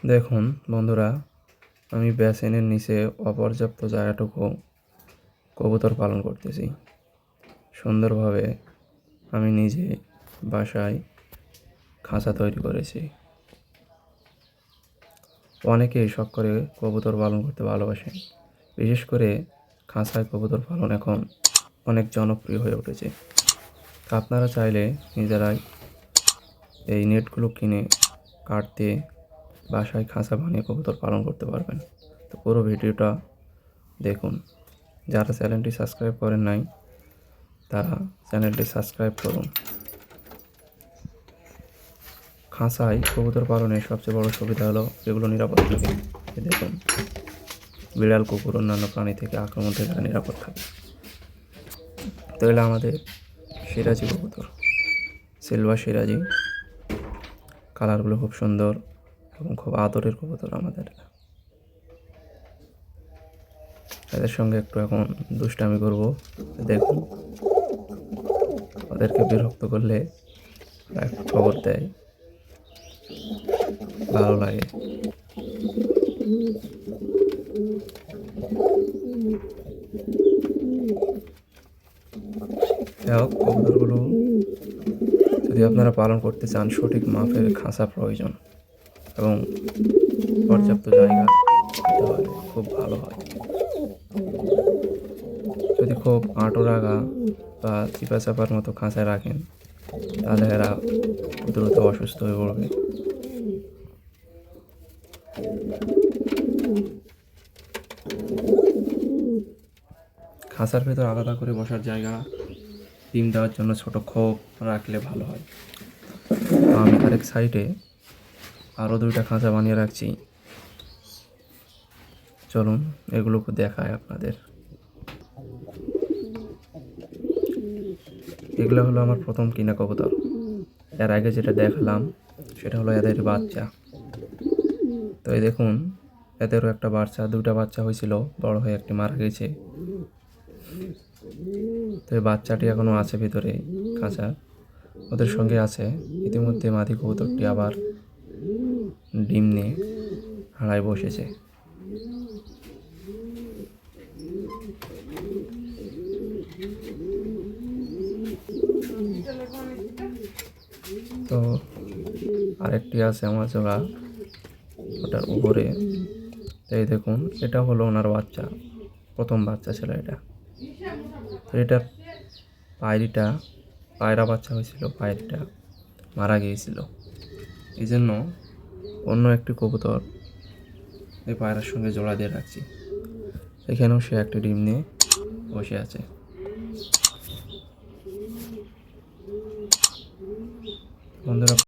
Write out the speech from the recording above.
দেখুন বন্ধুরা, আমি বেসিনের নিচে অপর্যাপ্ত জায়গাটুকু কবুতর পালন করতেছি। সুন্দরভাবে আমি নিজে বাসায় খাঁচা তৈরি করেছি। অনেকেই শখ করে কবুতর পালন করতে ভালোবাসেন। বিশেষ করে খাঁচায় কবুতর পালন এখন অনেক জনপ্রিয় হয়ে উঠেছে। আপনারা চাইলে নিজেরাই এই নেটগুলো কিনে কাঠ দিয়ে বাসায় খাঁচা বানিয়ে কবুতর পালন করতে পারবেন। তো পুরো ভিডিওটা দেখুন। যারা চ্যানেলটি সাবস্ক্রাইব করেন নাই তারা চ্যানেলটি সাবস্ক্রাইব করুন। খাঁচায় কবুতর পালনের সবচেয়ে বড় সুবিধা হলো এগুলো নিরাপদ থাকে। দেখুন, বিড়াল, কুকুর, অন্যান্য প্রাণী থেকে আক্রমণ থেকে নিরাপদ থাকে। তো এগুলো আমাদের সিরাজি কবুতর, সিলভার সিরাজি। কালারগুলো খুব সুন্দর এবং খুব আদরের কবুতর আমাদের। এদের সঙ্গে একটু এখন দুষ্টামি করব। দেখুন, ওদেরকে বিরক্ত করলে একটু খবর দেয়, ভালো লাগে। কবুতরগুলো যদি আপনারা পালন করতে চান, সঠিক মাপের খাঁচা প্রয়োজন এবং পর্যাপ্ত জায়গা দিতে হয়, খুব ভালো হয়। যদি খুব আঁটো রাগা বা চিপা চাপার মতো খাঁচায় রাখেন তাহলে এরা দ্রুত অসুস্থ হয়ে পড়বে। খাঁচার ভেতর আলাদা করে বসার জায়গা, ডিম দেওয়ার জন্য ছোট খোপ রাখলে ভালো হয়। আমি আরেক সাইডে আরও 2টা খাঁচা বানিয়ে রাখছি। চলুন এগুলোকে দেখায় আপনাদের। এগুলো হলো আমার প্রথম কিনা কবুতর। এর আগে যেটা দেখালাম সেটা হলো এদের বাচ্চা। তো এই দেখুন, এদেরও একটা বাচ্চা, 2টা বাচ্চা হয়েছিল, বড় হয়ে একটি মারা গেছে। তো এই বাচ্চাটি এখনও আছে ভিতরে খাঁচা, ওদের সঙ্গে আছে। ইতিমধ্যে মাদি কবুতরটি আবার ডিম নিয়ে হাড়ায় বসেছে। তো আরেকটি আছে আমার জোড়া, ওটার উপরে। এই দেখুন, এটা হলো ওনার বাচ্চা, প্রথম বাচ্চা ছিল এটা। তো এটার পায়রা বাচ্চা হয়েছিল, পায়রাটা মারা গিয়েছিল। এই জন্য অন্য একটি কবুতর এই পায়রার সঙ্গে জোড়া দিয়ে রাখছি। এখানেও সে একটি ডিম নিয়ে বসে আছে। বন্ধুরা,